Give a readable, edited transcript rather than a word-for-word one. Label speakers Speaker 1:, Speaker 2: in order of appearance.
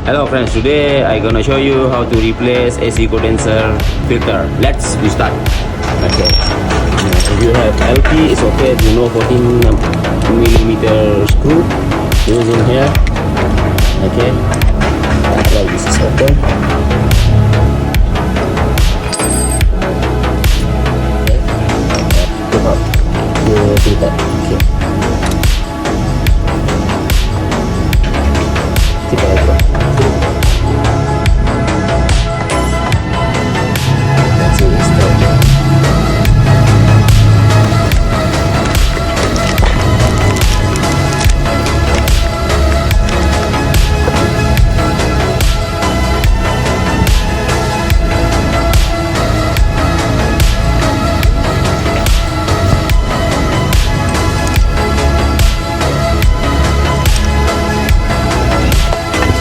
Speaker 1: Hello friends, today I gonna show you how to replace AC condenser filter. Let's start. Okay. If you have LP, it's okay. You know 14mm screw using here. Okay. Like this is open. Put up the filter. Okay. Kita lagi.